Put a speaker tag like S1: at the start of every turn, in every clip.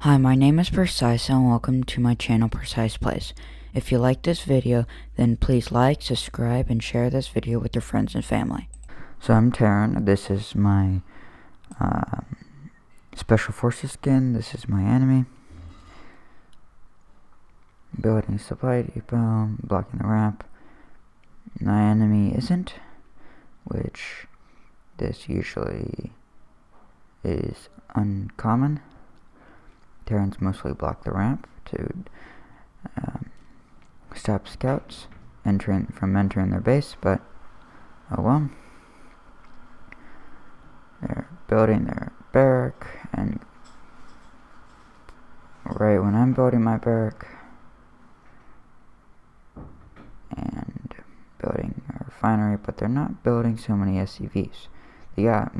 S1: Hi, my name is Precise and welcome to my channel Precise Plays. If you like this video, then please like, subscribe, and share this video with your friends and family. So I'm Taryn. This is my Special Forces skin. This is my enemy. Building supply depot, blocking the ramp. My enemy isn't, which this usually is uncommon. Terrans mostly block the ramp to stop scouts from entering their base, but oh well. They're building their barrack, and right when I'm building my barrack and building a refinery, but they're not building so many SCVs. They got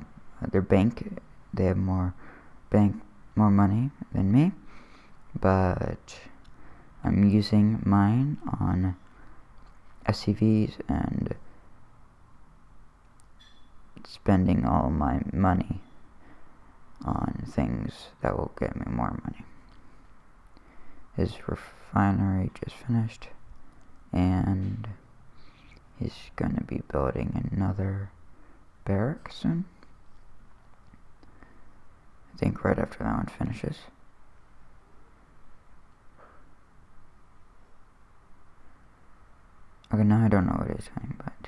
S1: their bank, they have more money than me, but I'm using mine on SCVs and spending all my money on things that will get me more money. His refinery just finished, and he's gonna be building another barrack soon. I think right after that one finishes. Okay, now I don't know what he's doing, but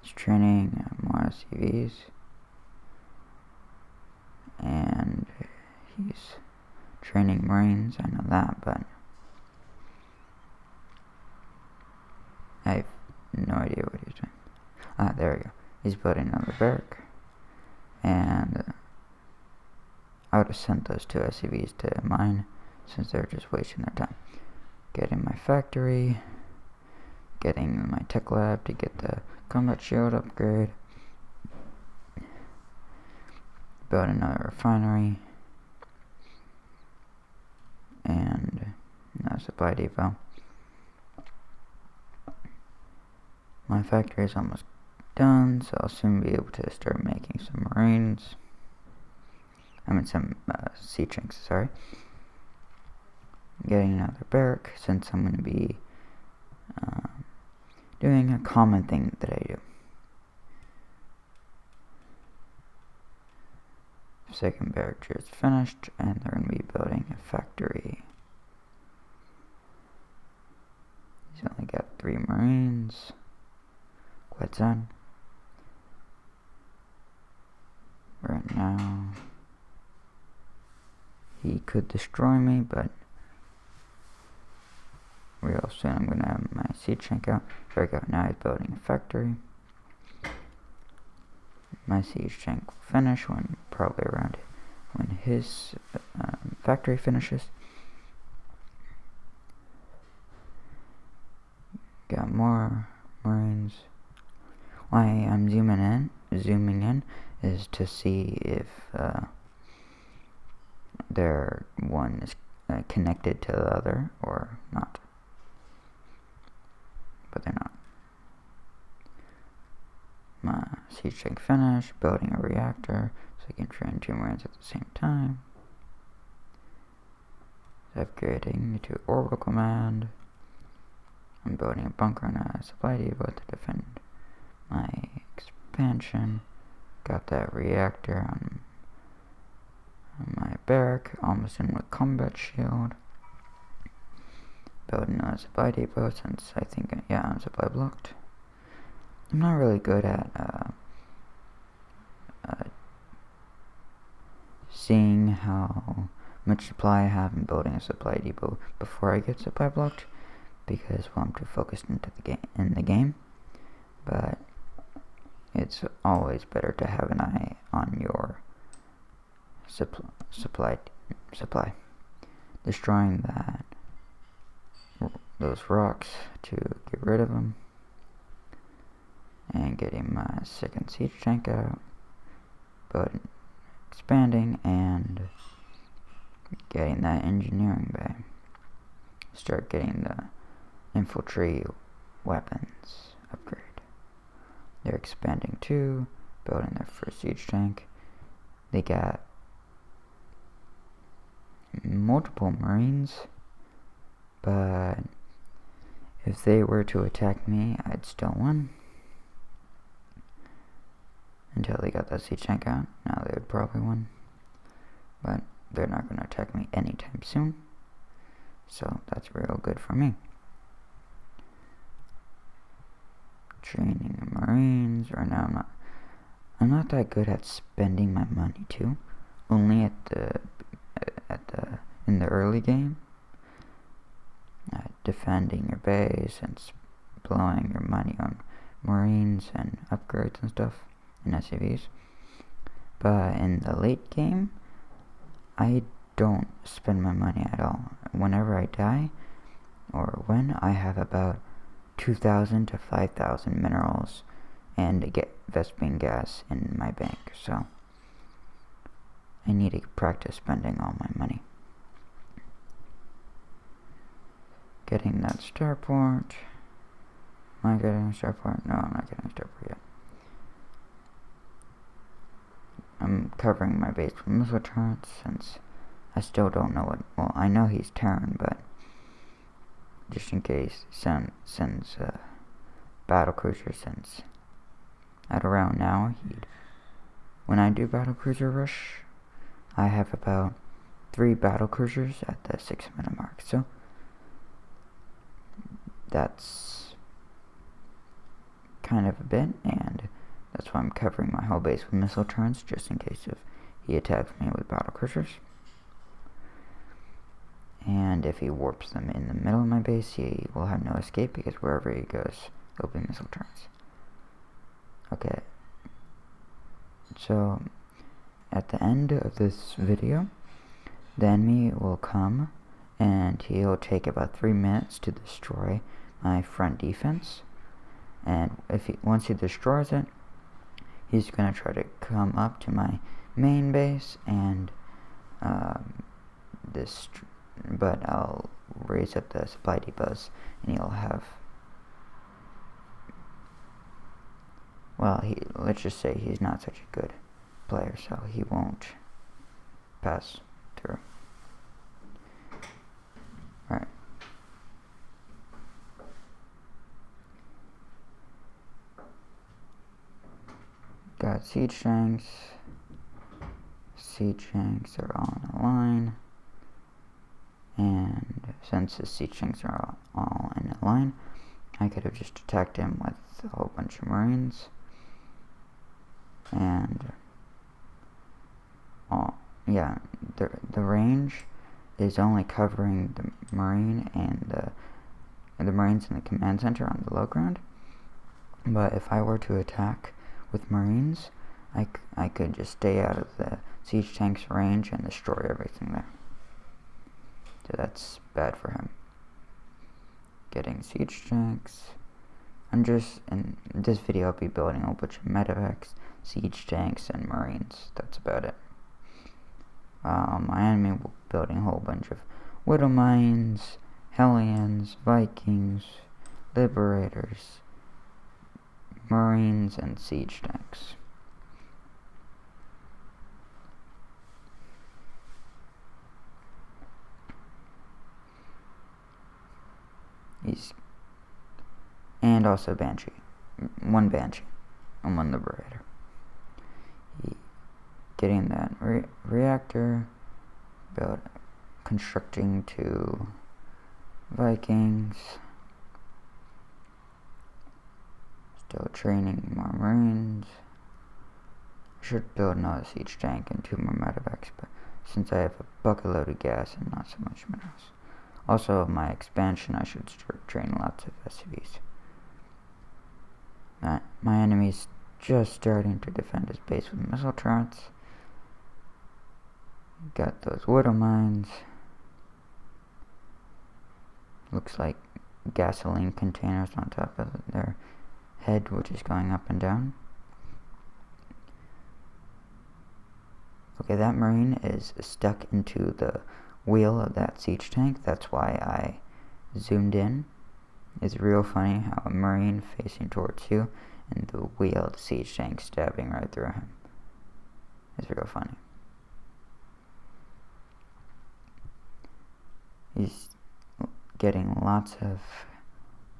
S1: he's training more SCVs, and he's training Marines. I know that, but I have no idea what he's doing. Ah, there we go. He's building another barrack, and I would have sent those two SCVs to mine since they're just wasting their time. Getting my factory, getting my tech lab to get the combat shield upgrade, build another refinery, and another supply depot. My factory is almost done, so I'll soon be able to start making some Marines. Some sea chinks, sorry. Getting another barrack, since I'm going to be doing a common thing that I do. Second barrack just finished, and they're going to be building a factory. He's only got 3 Marines. Quite done. Right now, he could destroy me, but real soon I'm going to have my siege tank out. There we go. Now he's building a factory. My siege tank will finish probably around when his factory finishes. Got more Marines. Why I'm zooming in is to see if their one is connected to the other or not. But they're not. My siege tank finished, building a reactor so I can train 2 Marines at the same time. Upgrading to orbital command. I'm building a bunker and a supply depot to defend my expansion. Got that reactor on my barrack, almost in with combat shield. Building a supply depot since I think, I'm supply blocked. I'm not really good at seeing how much supply I have and building a supply depot before I get supply blocked, because I'm too focused in the game. But it's always better to have an eye on your supply. Destroying those rocks to get rid of them, and getting my second siege tank out, but expanding and getting that engineering bay. Start getting the infantry weapons upgrade. They're expanding too, building their first siege tank. They got multiple Marines, but if they were to attack me, I'd still win. Until they got that siege tank out. Now they would probably win. But they're not going to attack me anytime soon. So that's real good for me. Training Marines. Right now I'm not that good at spending my money too. Only in the early game. Defending your base and blowing your money on Marines and upgrades and stuff and SCVs. But in the late game, I don't spend my money at all. Whenever I die, or when I have about 2,000 to 5,000 minerals and get Vespene gas in my bank, so I need to practice spending all my money. Getting that starport. Am I getting a starport? No, I'm not getting a starport yet. I'm covering my base with missile turrets since I still don't know what. Well, I know he's Terran, but just in case, sends battle cruiser. Since at around now, when I do battle cruiser rush, I have about 3 battle cruisers at the 6-minute mark. So that's kind of a bit, and that's why I'm covering my whole base with missile turrets, just in case if he attacks me with battle cruisers. And if he warps them in the middle of my base, he will have no escape, because wherever he goes, there'll be missile turrets. Okay. So, at the end of this video, the enemy will come, and he'll take about 3 minutes to destroy my front defense. And once he destroys it, he's gonna try to come up to my main base and but I'll raise up the supply depots, and he'll have. Well, let's just say he's not such a good player, so he won't pass through. Right. Got siege tanks. Siege tanks are all in a line. And since the siege tanks are all in a line, I could have just attacked him with a whole bunch of Marines. And the range is only covering the Marine and the Marines in the command center on the low ground. But if I were to attack with Marines, I could just stay out of the siege tank's range and destroy everything there. So that's bad for him. Getting siege tanks. In this video I'll be building a whole bunch of medevacs, siege tanks, and Marines. That's about it. My enemy will be building a whole bunch of Widow Mines, Hellions, Vikings, Liberators, Marines, and siege tanks. And also Banshee. 1 Banshee and 1 Liberator. Getting that reactor, constructing 2 Vikings, still training more Marines. Should build another siege tank and 2 more medevacs, but since I have a bucket load of gas and not so much minerals. Also, my expansion, I should start training lots of SCVs. My enemy's just starting to defend his base with missile turrets. Got those Widow Mines. Looks like gasoline containers on top of their head, which is going up and down. Okay, that Marine is stuck into the wheel of that siege tank. That's why I zoomed in. It's real funny how a Marine facing towards you and the wheel of the siege tank stabbing right through him. It's real funny. He's getting lots of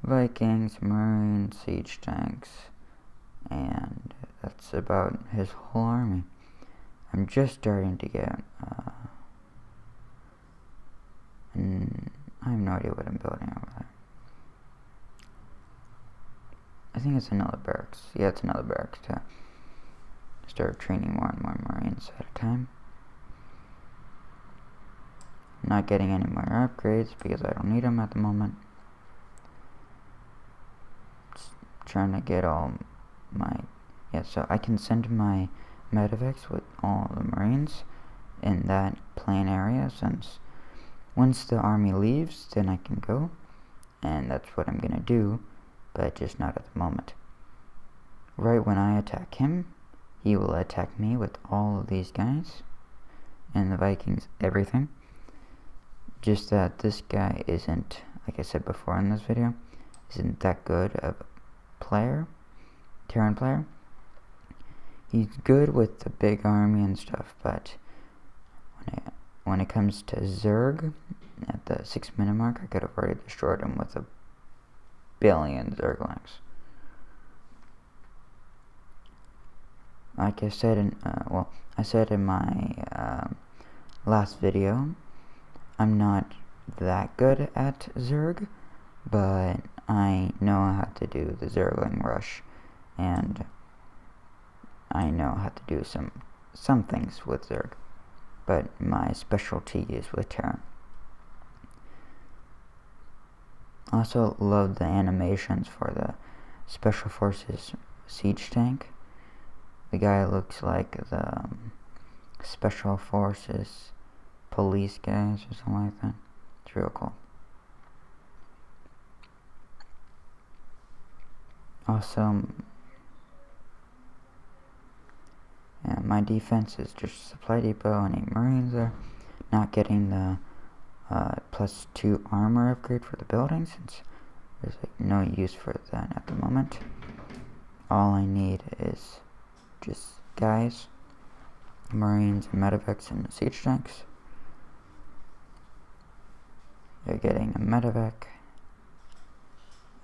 S1: Vikings, Marines, siege tanks, and that's about his whole army. I'm just starting to get, and I have no idea what I'm building over there. I think it's another barracks. Yeah, it's another barracks to start training more and more Marines at a time. Not getting any more upgrades because I don't need them at the moment. Just trying to get all my... Yeah, so I can send my medevacs with all the Marines in that plain area, since once the army leaves, then I can go, and that's what I'm gonna do, but just not at the moment. Right when I attack him, he will attack me with all of these guys, and the Vikings, everything. Just that this guy isn't, like I said before in this video, isn't that good of a player, Terran player. He's good with the big army and stuff, but when it comes to Zerg, at the 6-minute mark, I could have already destroyed him with 1 billion Zerglings. Like I said in my last video, I'm not that good at Zerg, but I know how to do the Zergling rush, and I know how to do some things with Zerg, but my specialty is with Terran. Also love the animations for the Special Forces siege tank. The guy looks like the Special Forces police guys or something like that. It's real cool. Also, yeah, my defense is just supply depot and 8 Marines there. Not getting the +2 armor upgrade for the building, since there's like no use for that at the moment. All I need is just guys, Marines, and medevacs, and siege tanks. They're getting a medevac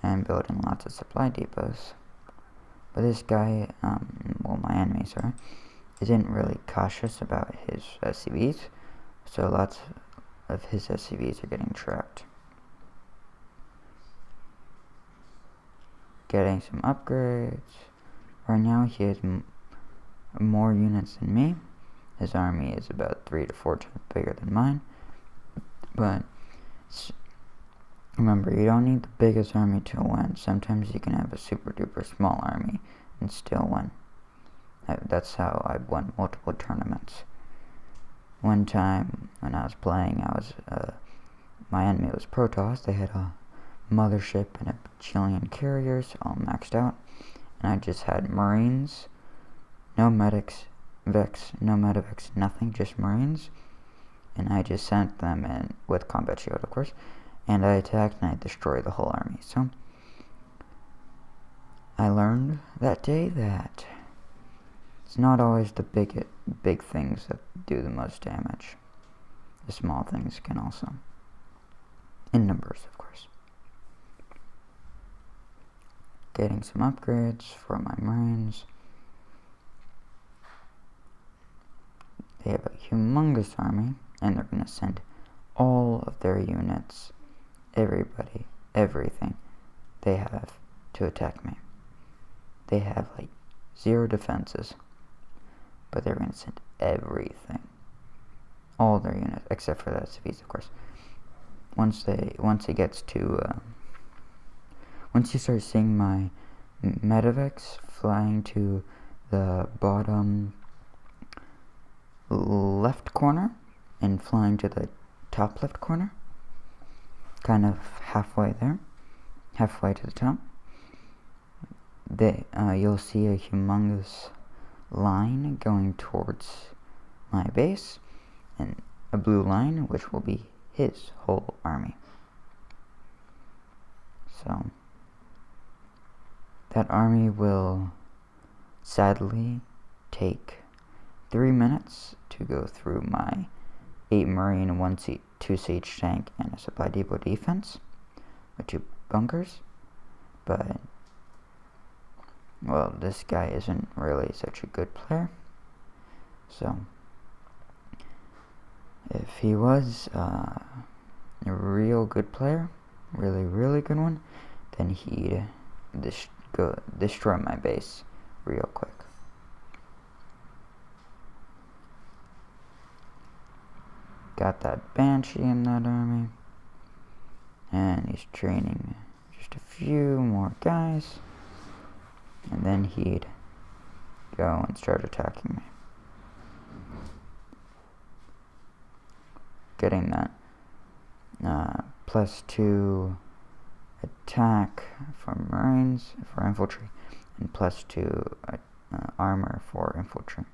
S1: and building lots of supply depots. But this guy, my enemy, sorry, isn't really cautious about his SCVs, so lots of his SCVs are getting trapped. Getting some upgrades. Right now he has more units than me. His army is about 3 to 4 times bigger than mine. But remember, you don't need the biggest army to win. Sometimes you can have a super duper small army and still win. That's how I've won multiple tournaments. One time when I was playing, my enemy was Protoss. They had a mothership and a bajillion carriers all maxed out, and I just had Marines, no medics, no medevacs, nothing, just Marines, and I just sent them in with combat shield, of course, and I attacked and I destroyed the whole army. So I learned that day that it's not always the big things that do the most damage. The small things can also, in numbers, of course. Getting some upgrades for my Marines. They have a humongous army, and they're going to send all of their units, everybody, everything they have to attack me. They have like 0 defenses, but they're going to send everything, all their units, except for the SCVs, of course. Once you start seeing my medevacs flying to the bottom left corner and flying to the top left corner, kind of halfway there, halfway to the top, you'll see a humongous line going towards my base, and a blue line, which will be his whole army. So that army will sadly take 3 minutes to go through my 8 Marine, 2 Siege Tank, and a Supply Depot defense with 2 bunkers. But, well, this guy isn't really such a good player. So, if he was a real good player, really good one, then he'd destroy my base real quick. Got that Banshee in that army, and he's training just a few more guys, and then he'd go and start attacking me. Getting that +2 attack for Marines, for infantry, and +2 armor for infantry.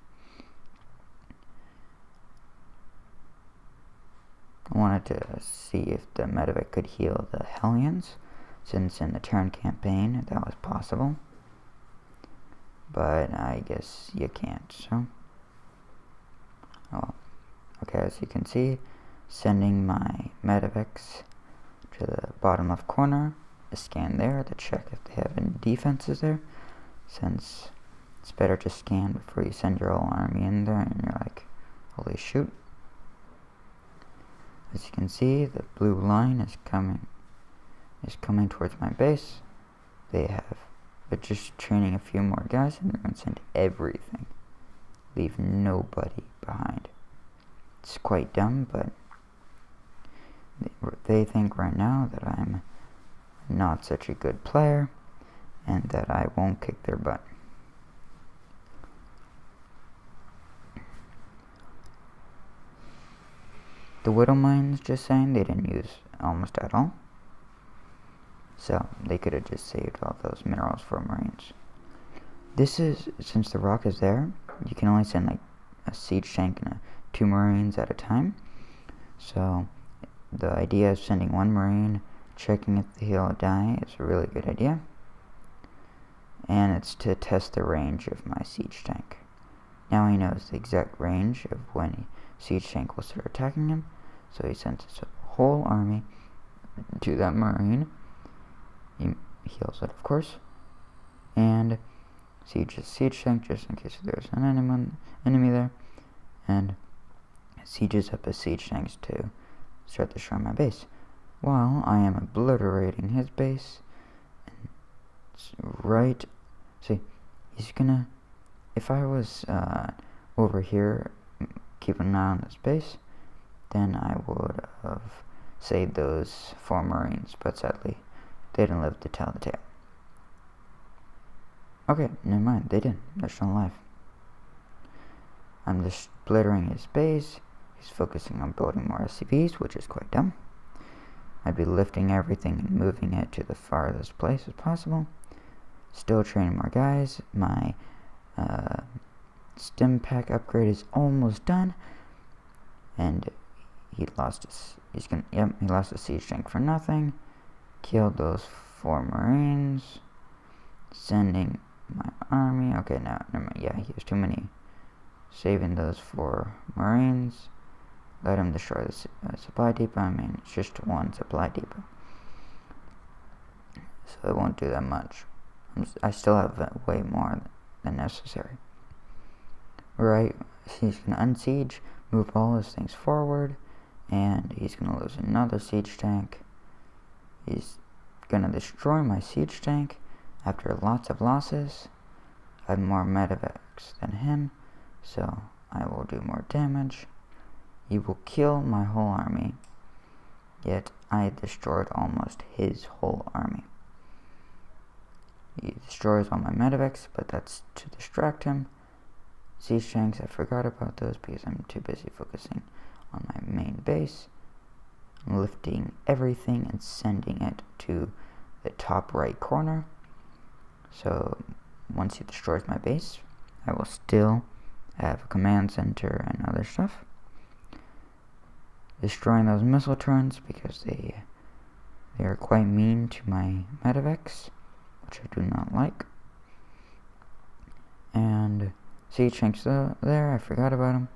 S1: I wanted to see if the medevac could heal the Hellions, since in the turn campaign that was possible. But I guess you can't, so. Oh, okay, as you can see, sending my medevacs to the bottom left corner, a scan there to check if they have any defenses there, since it's better to scan before you send your whole army in there and you're like, holy shoot. As you can see, the blue line is coming towards my base. They're just training a few more guys, and they're going to send everything. Leave nobody behind. It's quite dumb, but they think right now that I'm not such a good player, and that I won't kick their butt. The Widow Mines, just saying, they didn't use almost at all. So, they could have just saved all those minerals for Marines. This is, since the rock is there, you can only send like a siege tank and 2 Marines at a time. So, the idea of sending 1 Marine, checking if he'll die, is a really good idea. And it's to test the range of my siege tank. Now he knows the exact range of when siege tank will start attacking him, so he sends his whole army to that Marine. He heals it, of course, and sieges siege tank just in case there's an enemy there, and sieges up his siege tanks to start destroying my base, while I am obliterating his base. And it's right, see, he's gonna, if I was over here keeping an eye on this base, then I would have saved those 4 Marines, but sadly they didn't live to tell the tale. Okay, never mind, they didn't. They're still alive. I'm just splittering his base. He's focusing on building more SCVs, which is quite dumb. I'd be lifting everything and moving it to the farthest place as possible. Still training more guys. My stim pack upgrade is almost done, and he lost a siege tank for nothing. Killed those 4 Marines. Sending my army. Okay, now never mind. Yeah, he has too many. Saving those 4 Marines. Let him destroy the supply depot. I mean, it's just 1 supply depot, so it won't do that much. I still have way more than necessary. Right, he's going to unsiege, move all his things forward, and he's going to lose another siege tank. He's going to destroy my siege tank after lots of losses. I have more medevacs than him, so I will do more damage. He will kill my whole army, yet I destroyed almost his whole army. He destroys all my medevacs, but that's to distract him. Siege tanks, I forgot about those because I'm too busy focusing on my main base, lifting everything and sending it to the top right corner. So once he destroys my base, I will still have a command center and other stuff. Destroying those missile turrets because they are quite mean to my medevacs, which I do not like. And siege tanks there, I forgot about them.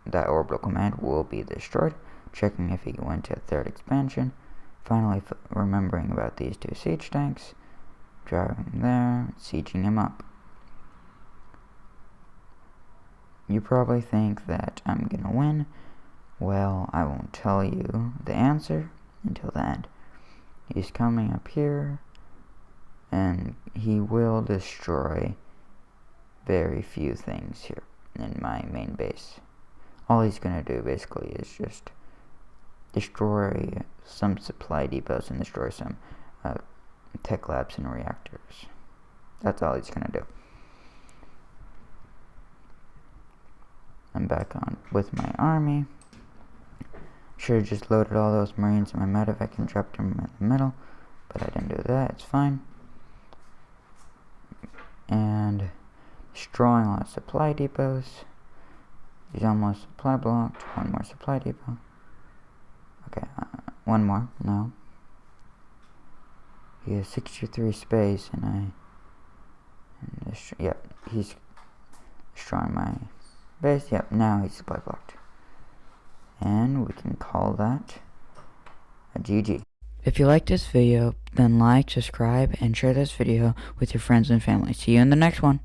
S1: that orbital command will be destroyed. Checking if he went to a third expansion. Finally, remembering about these two siege tanks. Driving there, sieging him up. You probably think that I'm gonna win. Well, I won't tell you the answer until the end. He's coming up here, and he will destroy very few things here in my main base. All he's gonna do basically is just destroy some supply depots and destroy some tech labs and reactors. That's all he's gonna do. I'm back on with my army. Should have just loaded all those marines in my medevac and dropped them in the middle, but I didn't do that. It's fine. And destroying all the supply depots. He's almost supply blocked. One more supply depot. Okay, one more. No. He has 63 space, and yep, he's destroying my base. Yep, now he's supply blocked. And we can call that a GG. If you liked this video, then like, subscribe, and share this video with your friends and family. See you in the next one.